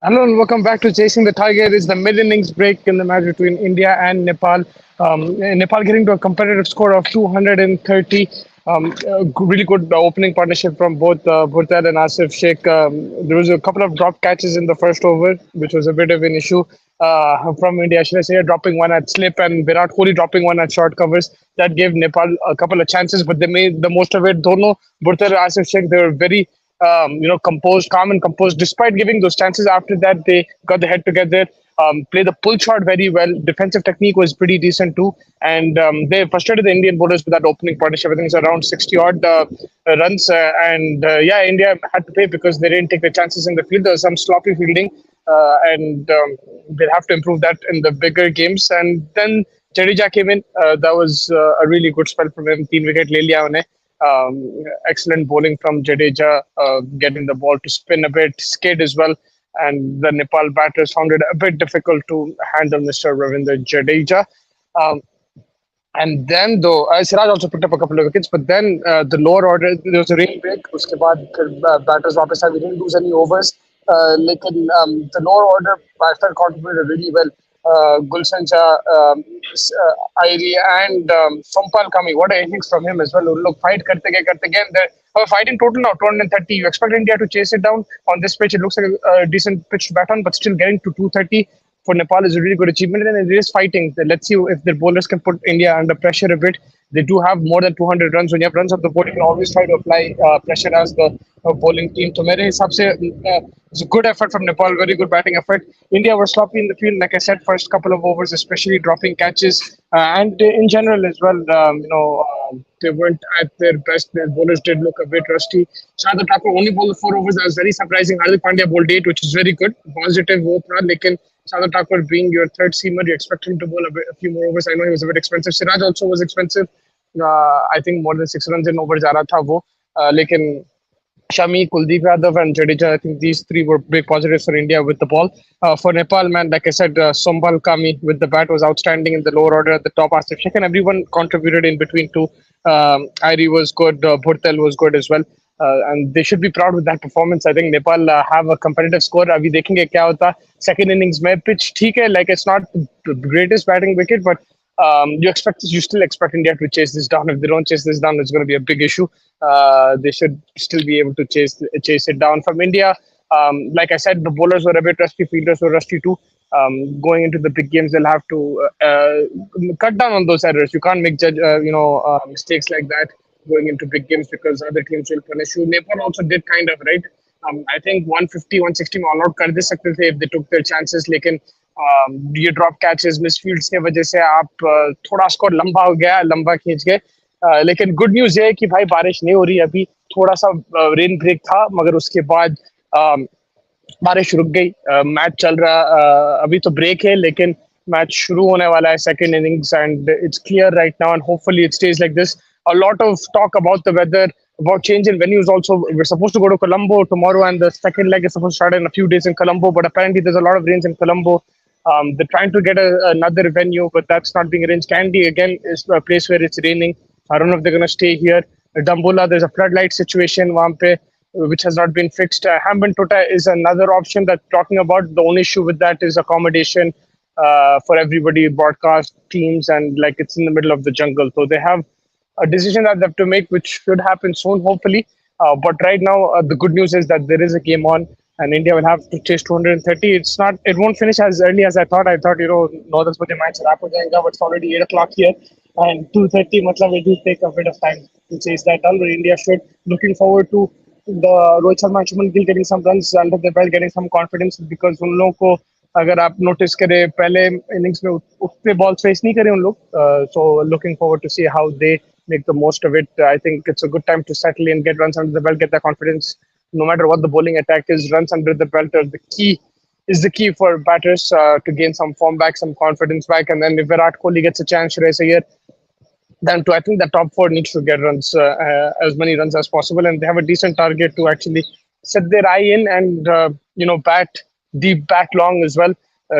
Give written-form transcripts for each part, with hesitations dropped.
Hello and welcome back to Chasing the Tiger. It's the mid-innings break in the match between India and Nepal. Nepal getting to a competitive score of 230. Really good opening partnership from both Bhurtal and Asif Sheikh. There was a couple of drop catches in the first over, which was a bit of an issue from India. Should I say, dropping one at slip and Virat Kohli dropping one at short covers. That gave Nepal a couple of chances, but they made the most of it. Dono, Bhurtal and Asif Sheikh, they were very composed, calm and composed. Despite giving those chances after that, they got the head together, played the pull shot very well. Defensive technique was pretty decent too. And they frustrated the Indian bowlers with that opening partnership. I think it's around 60 odd runs. And India had to pay because they didn't take the chances in the field. There was some sloppy fielding. And they'll have to improve that in the bigger games. And then Jadeja came in. That was a really good spell from him. 3 wicket le liya unhe. Excellent bowling from Jadeja, getting the ball to spin a bit, skid as well. And the Nepal batters found it a bit difficult to handle Mr. Ravinder Jadeja. Um, and then, though, Siraj also picked up a couple of wickets, but then the lower order, there was a rain break. Uske baad, batters वापस आए. We didn't lose any overs. The lower order batsmen contributed really well. Gulshan Shah, Airi, and Sompal coming. What an innings from him as well. Look, fight karte gain. They're fighting total now, 230. You expect India to chase it down on this pitch. It looks like a decent pitch to bat on, but still getting to 230 for Nepal is a really good achievement. And it is fighting. Let's see if their bowlers can put India under pressure a bit. They do have more than 200 runs. When you have runs of the board, you can always try to apply pressure as the bowling team. So, mere hisab se, it's a good effort from Nepal, very good batting effort. India were sloppy in the field, like I said, first couple of overs, especially dropping catches, and in general as well. They weren't at their best. Their bowlers did look a bit rusty. Shardul Thakur only bowled 4 overs. That was very surprising. Hardik Pandya bowled 8, which is very good. Positive wo tha, lekin Shardul Thakur being your third seamer, you expect him to bowl a few more overs. I know he was a bit expensive. Siraj also was expensive. I think more than 6 runs in over ja raha tha wo. Lekin Shami, Kuldeep Yadav, and Jadeja, I think these three were big positives for India with the ball. For Nepal, man, like I said, Sompal Kami with the bat was outstanding in the lower order. At the top, AASIF Sheikh, and everyone contributed in between too. Airi was good, Bhurtel was good as well. And they should be proud with that performance. I think Nepal have a competitive score. Abhi dekhenge kya hota. Second innings mein pitch theek hai, like it's not the greatest batting wicket, but you still expect India to chase this down. If they don't chase this down, it's going to be a big issue. They should still be able to chase it down. From India, like I said, the bowlers were a bit rusty, fielders were rusty too. Going into the big games, they'll have to cut down on those errors. You can't make mistakes like that going into big games because other teams will punish you. Nepal also did kind of, right. I think 150, 160 में all out कर दे सकते थे if they took their chances. लेकिन ये drop catches मिसफील्ड्स के वजह से आप थोड़ा स्कोर लंबा हो गया, लंबा खींच गए. लेकिन गुड न्यूज ये है कि भाई बारिश नहीं हो रही अभी. थोड़ा सा रेन ब्रेक था, मगर उसके बाद बारिश रुक गई. मैच चल रहा, अभी तो ब्रेक है, लेकिन मैच शुरू होने वाला है, second innings, and it's clear right now, and hopefully it stage like this. A lot of talk about the weather, about change in venues also. We're supposed to go to Colombo tomorrow, and the second leg is supposed to start in a few days in Colombo, but apparently there's a lot of rains in Colombo. They're trying to get another venue, but that's not being arranged. Kandy, again, is a place where it's raining. I don't know if they're going to stay here. Dambola, there's a floodlight situation wahan pe, which has not been fixed. Hambantota Tota is another option that talking about. The only issue with that is accommodation for everybody, broadcast teams, and like it's in the middle of the jungle. So they have a decision that they have to make, which should happen soon, hopefully. But right now, the good news is that there is a game on, and India will have to chase 230. It won't finish as early as I thought. I thought, 9 बजे match wrap ho jayega, but it's already 8 o'clock here, and 230, matlab it will take a bit of time to chase that down. But India should. Looking forward to the Rohit Sharma and Shubman Gill getting some runs under their belt, getting some confidence, because उन लोगों को अगर आप notice करें पहले innings में उतने ball face नहीं करे उन लोग. So looking forward to see how they make the most of it. I think it's a good time to settle in, get runs under the belt, get that confidence. No matter what the bowling attack is, runs under the belt are the key for batters to gain some form back, some confidence back. And then if Virat Kohli gets a chance, Shreyas Iyer, then I think the top four needs to get runs, as many runs as possible, and they have a decent target to actually set their eye in and bat deep, bat long as well.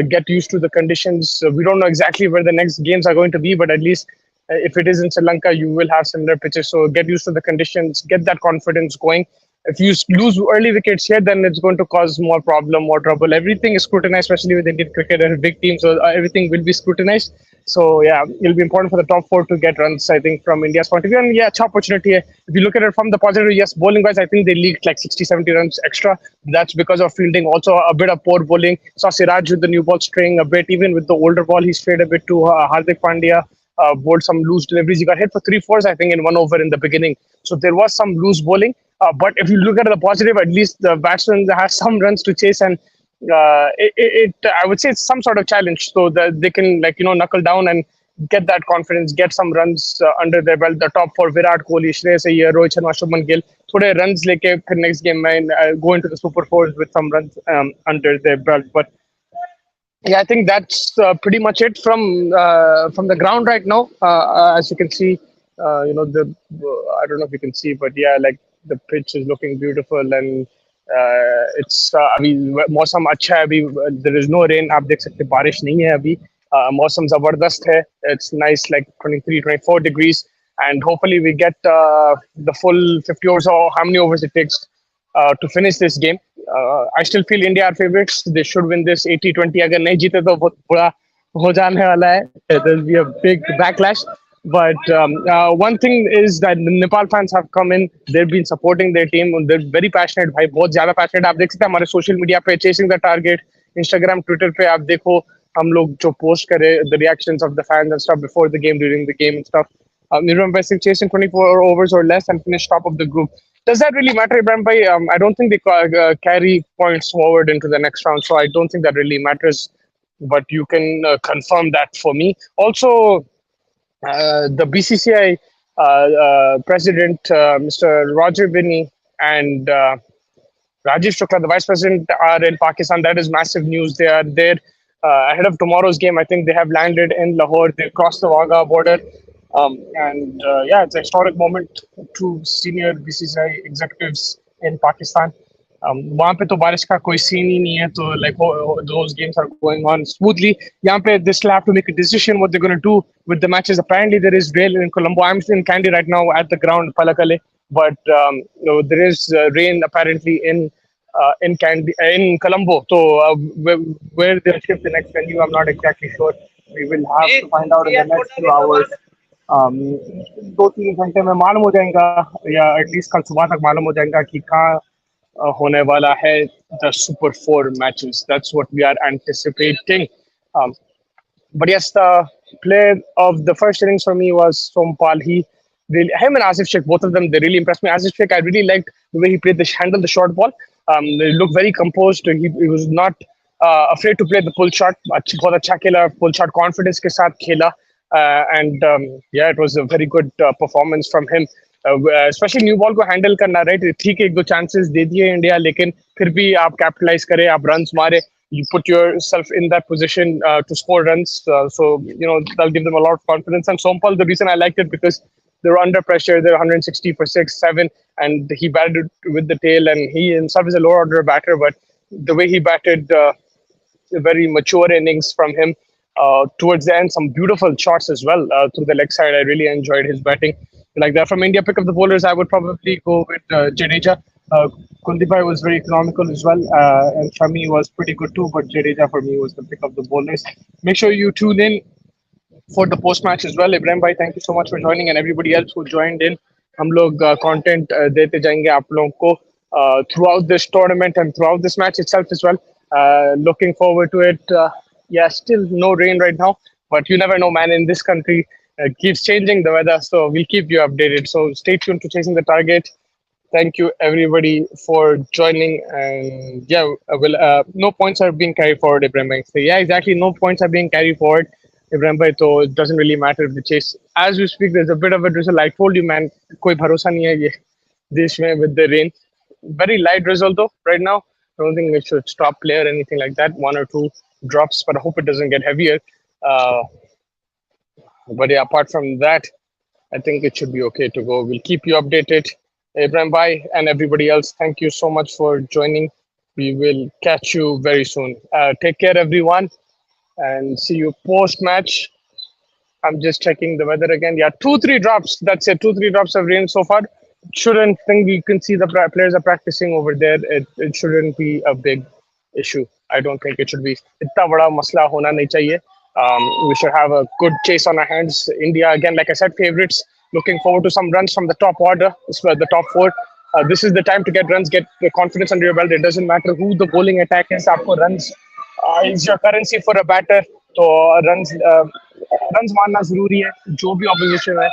Get used to the conditions. We don't know exactly where the next games are going to be, but at least if it is in Sri Lanka, you will have similar pitches. So get used to the conditions, get that confidence going. If you lose early wickets here, then it's going to cause more problem, more trouble. Everything is scrutinized, especially with Indian cricket and big teams. So everything will be scrutinized. So yeah, it'll be important for the top four to get runs, I think, from India's point of view. And yeah, it's opportunity. If you look at it from the positive, yes, bowling wise, I think they leaked like 60, 70 runs extra. That's because of fielding. Also, a bit of poor bowling. Saw Siraj with the new ball straying a bit. Even with the older ball, he strayed a bit to Hardik Pandya. Bowled some loose deliveries. He got hit for 3 fours, I think, in 1 over in the beginning. So there was some loose bowling. But if you look at the positive, at least the batsman has some runs to chase, and I would say it's some sort of challenge, so that they can knuckle down and get that confidence, get some runs under their belt. The top four: Virat Kohli, Shreyas Iyer, Rohit Sharma, Shubman Gill. थोड़े runs लेके फिर next game में go into the super fours with some runs under their belt. But yeah, I think that's pretty much it from the ground right now. As you can see, the I don't know if you can see, but yeah, like the pitch is looking beautiful, and it's अभी मौसम अच्छा है. अभी there is no rain. आप देख सकते हैं बारिश नहीं है अभी. मौसम जबरदस्त है. It's nice, like 23, 24 degrees, and hopefully we get the full 50 overs or how many overs it takes to finish this game. I still feel India are favorites. They should win this 80-20. अगर नहीं जीते तो बहुत बुरा हो जाने वाला है. There'll be a big backlash. But one thing is that the Nepal fans have come in. They've been supporting their team. They're very passionate. भाई बहुत ज़्यादा passionate. आप देख सकते हैं हमारे social media पे chasing the target, Instagram, Twitter पे आप देखो हम लोग जो post करे the reactions of the fans and stuff before the game, during the game and stuff. Ibrahim Bhai chasing 24 overs or less and finish top of the group. Does that really matter, Ibrahim Bhai? I don't think they carry points forward into the next round, so I don't think that really matters. But you can confirm that for me. Also, the BCCI president, Mr. Roger Binney, and Rajiv Shukla, the vice president, are in Pakistan. That is massive news. They are there ahead of tomorrow's game. I think they have landed in Lahore. They crossed the Wagah border. And yeah, it's a historic moment to senior BCCI executives in Pakistan. वहाँ पे तो बारिश का कोई scene ही नहीं है, तो like those games are going on smoothly. यहाँ पे they still have to make a decision what they're going to do with the matches. Apparently there is rain in Colombo. I'm in Kandy right now at the ground Palakale, but there is rain apparently in Kandy in Colombo. So where they'll shift the next venue, I'm not exactly sure. We will have to find out in the next few hours. 2-3 घंटे में मालूम हो जाएगा, या at least कल सुबह तक मालूम हो जाएगा कि कहाँ होने वाला है the Super 4 matches. That's what we are anticipating. But yes, the player of the first innings for me was Sompal. Him and AASIF Sheikh, both of them, they really impressed me. AASIF Sheikh, I really liked the way he played handled the short ball. He looked very composed. He was not afraid to play the pull shot. बहुत अच्छा खेला, pull shot confidence के साथ खेला. And yeah, it was a very good performance from him. Especially new ball को handle करना, right. ठीक है, 1-2 चांसेस दे दिए इंडिया, लेकिन फिर भी आप कैपिटलाइज करें, आप रन्स मारे. You put yourself in that position to score runs, so that'll give them a lot of confidence. And Sompal, the reason I liked it because they were under pressure. They're 160 for 6-7, and he batted with the tail. And he himself is a lower order batter, but the way he batted, a very mature innings from him. Towards the end, some beautiful shots as well through the leg side. I really enjoyed his batting. Like that, from India, pick up the bowlers, I would probably go with Jadeja. Kuldeep was very economical as well, and Shami was pretty good too. But Jadeja for me was the pick of the bowlers. Make sure you tune in for the post match as well. Ibrahim bhai, thank you so much for joining, and everybody else who joined in. हम लोग content देते जाएंगे आप लोगों को throughout this tournament and throughout this match itself as well. Looking forward to it. Yeah, still no rain right now, but you never know, man. In this country, keeps changing the weather, so we'll keep you updated. So stay tuned to Chasing the Target. Thank you everybody for joining, and yeah, no points are being carried forward, Ibrahim bhai. So yeah, exactly, no points are being carried forward, Ibrahim bhai. So it doesn't really matter if the chase. As we speak, there's a bit of a drizzle. I told you, man, कोई भरोसा नहीं है ये देश में with the rain. Very light drizzle though right now. I don't think it should stop play or anything like that. 1 or 2 drops, but I hope it doesn't get heavier. But yeah, apart from that, I think it should be okay to go. We'll keep you updated. Ibrahim bhai and everybody else, thank you so much for joining. We will catch you very soon. Take care, everyone, and see you post-match. I'm just checking the weather again. Yeah, 2-3 drops. That's it. 2-3 drops of rain so far. shouldn't think we can see the players are practicing over there. It shouldn't be a big issue. I don't think it should be. इतना बड़ा मसला होना नहीं चाहिए. We should have a good chase on our hands. India again, like I said, favorites. Looking forward to some runs from the top order, the top four. This is the time to get runs, get the confidence under your belt. It doesn't matter who the bowling attack is. आपको runs is your currency for a batter. तो runs मारना जरूरी है जो भी opposition है.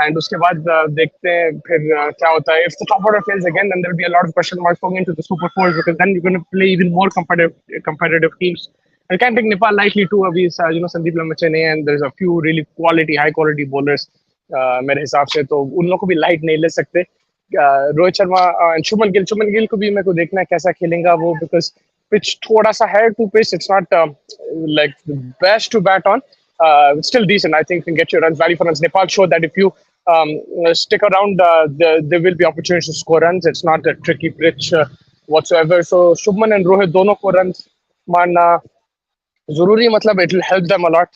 And उसके बाद देखते हैं फिर क्या होता है. If the top order fails again, then there'll be a lot of question marks going into the Super Fours because then you're going to play even more competitive teams. I can't take Nepal lightly too. Abhi, Sandeep Lamachane and there's a few really high quality bowlers. मेरे हिसाब से तो उन लोगों को भी light नहीं ले सकते. रोहित शर्मा एंड शुभमन गिल को भी मेरे को देखना है कैसा खेलेगा वो बिकॉज पिच थोड़ा सा है two pitch it's not like the best to bat on still decent. I think you can get your runs, value for runs. Nepal showed that if you stick around, there will be opportunities to score runs. It's not a tricky pitch whatsoever. So Shubman and Rohit दोनों को runs मारना जरूरी मतलब it will help them a lot.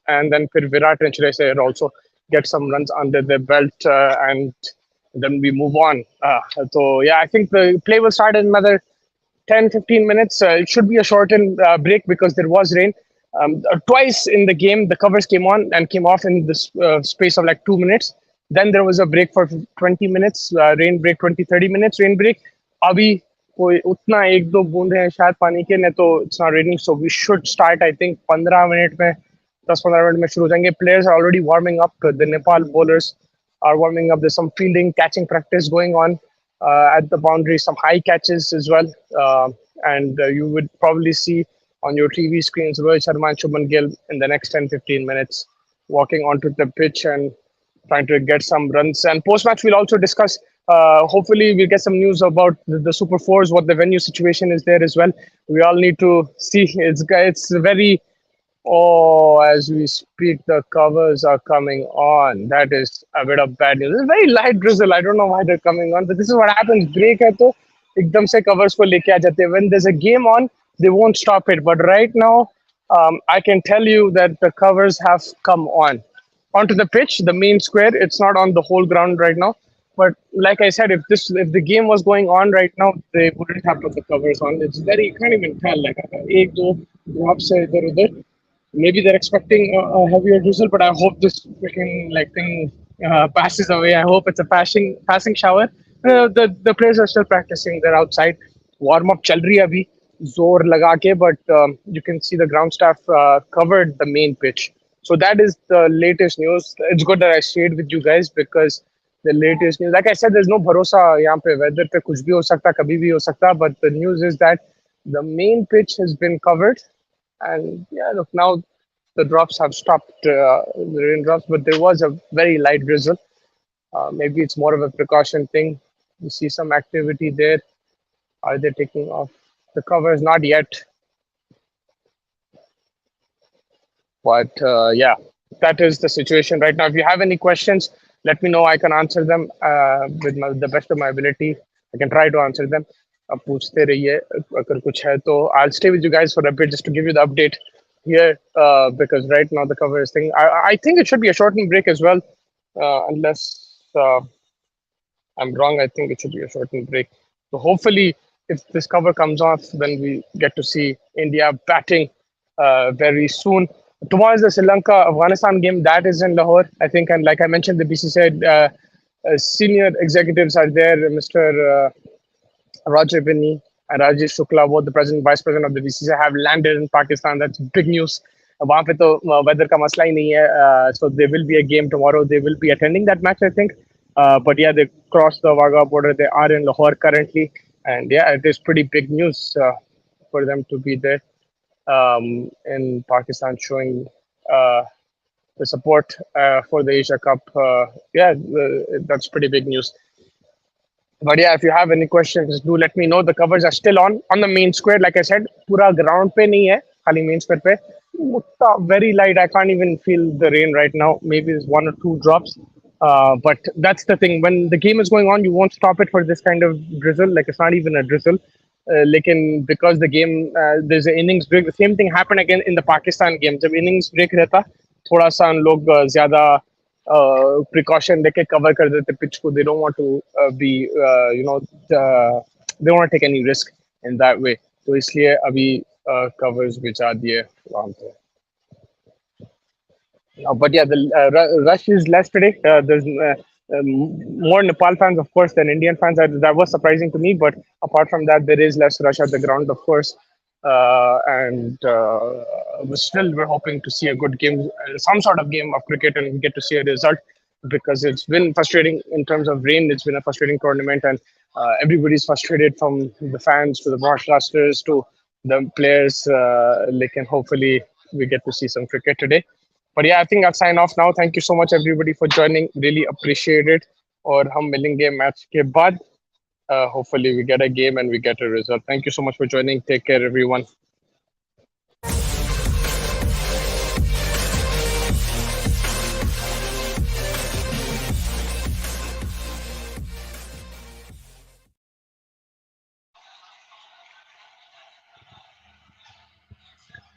And then फिर Virat and Shreyas Iyer also get some runs under their belt and then we move on. So yeah, I think the play will start in another 10-15 minutes. It should be a shortened break because there was rain. Twice in the game, the covers came on and came off in the space of like 2 minutes. Then there was a break for 20 minutes, rain break, 20-30 minutes, rain break. Abhi koi utna ek do boond hai shayad pani ke nahi to it's not raining. So we should start, I think, 15 minutes mein, 10-15 minutes mein shuru ho jayenge. Players are already warming up. The Nepal bowlers are warming up. There's some fielding, catching practice going on at the boundary, some high catches as well. And you would probably see on your TV screens Rohit Sharma and Shubman Gill in the next 10-15 minutes walking onto the pitch and trying to get some runs. And post-match, we'll also discuss, hopefully we'll get some news about the Super Fours, what the venue situation is there as well. We all need to see. It's very, as we speak, the covers are coming on. That is a bit of bad news. It's a very light drizzle. I don't know why they're coming on, but this is what happens. Break hai to ekdam se covers ko leke aa jate. When there's a game on, they won't stop it. But right now, I can tell you that the covers have come on. Onto the pitch, the main square. It's not on the whole ground right now. But like I said, if the game was going on right now, they wouldn't have put the covers on. It's very, you can't even tell. Like, ek do drops hai idhar udhar. Maybe they're expecting a heavier drizzle, but I hope this freaking like thing passes away. I hope it's a passing shower. The players are still practicing. They're outside. Warm up chal rahi hai abhi. Zor laga ke, but you can see the ground staff covered the main pitch. So that is the latest news. It's good that I stayed with you guys because the latest news, like I said, there's no bharosa yahan pe, weather pe kuch bhi ho sakta, kabhi bhi ho sakta, but the news is that the main pitch has been covered. And yeah, look, now the drops have stopped, the raindrops, but there was a very light drizzle. Maybe it's more of a precaution thing. You see some activity there. Are they taking off the covers? Not yet. But yeah, that is the situation right now. If you have any questions, let me know. I can answer them with the best of my ability. I can try to answer them. आप पूछते रहिए अगर कुछ है तो I'll stay with you guys for a bit just to give you the update here because right now the cover is thing. I think it should be a shortened break as well unless I'm wrong. I think it should be a shortened break. So hopefully if this cover comes off, then we get to see India batting very soon. Tomorrow is the Sri Lanka-Afghanistan game. That is in Lahore, I think. And like I mentioned, the BCCI senior executives are there. Mr. Roger Binney and Rajesh Shukla, both the president and vice president of the BCCI, have landed in Pakistan. That's big news. वहाँ पे तो weather का मसला ही नहीं है. So there will be a game tomorrow. They will be attending that match, I think. But yeah, they crossed the Wagah border. They are in Lahore currently. And yeah, it is pretty big news for them to be there in Pakistan, showing the support for the Asia Cup. Yeah, that's pretty big news. But yeah, if you have any questions, do let me know. The covers are still on the main square. Like I said, pura ground pe nahi hai, khali main square pe. Very light. I can't even feel the rain right now. Maybe it's 1 or 2 drops. But that's the thing. When the game is going on, you won't stop it for this kind of drizzle. Like it's not even a drizzle. Because the game, there's an innings break. The same thing happened again in the Pakistan game. जब innings break रहता, थोड़ा सा हम लोग ज़्यादा precaution लेके cover कर देते pitch को. They don't want to be they don't want to take any risk in that way. तो इसलिए अभी covers बिछा दिए वहाँ पे. But yeah, the rush is less today. There's more Nepal fans, of course, than Indian fans. That was surprising to me. But apart from that, there is less rush at the ground, of course. But still, we're hoping to see a good game, some sort of game of cricket, and we get to see a result because it's been frustrating in terms of rain. It's been a frustrating tournament, and everybody's frustrated from the fans to the broadcasters to the players. And hopefully, we get to see some cricket today. But yeah, I think I'll sign off now. Thank you so much, everybody, for joining. Really appreciate it. और हम मिलेंगे match के बाद. Hopefully, we get a game and we get a result. Thank you so much for joining. Take care, everyone.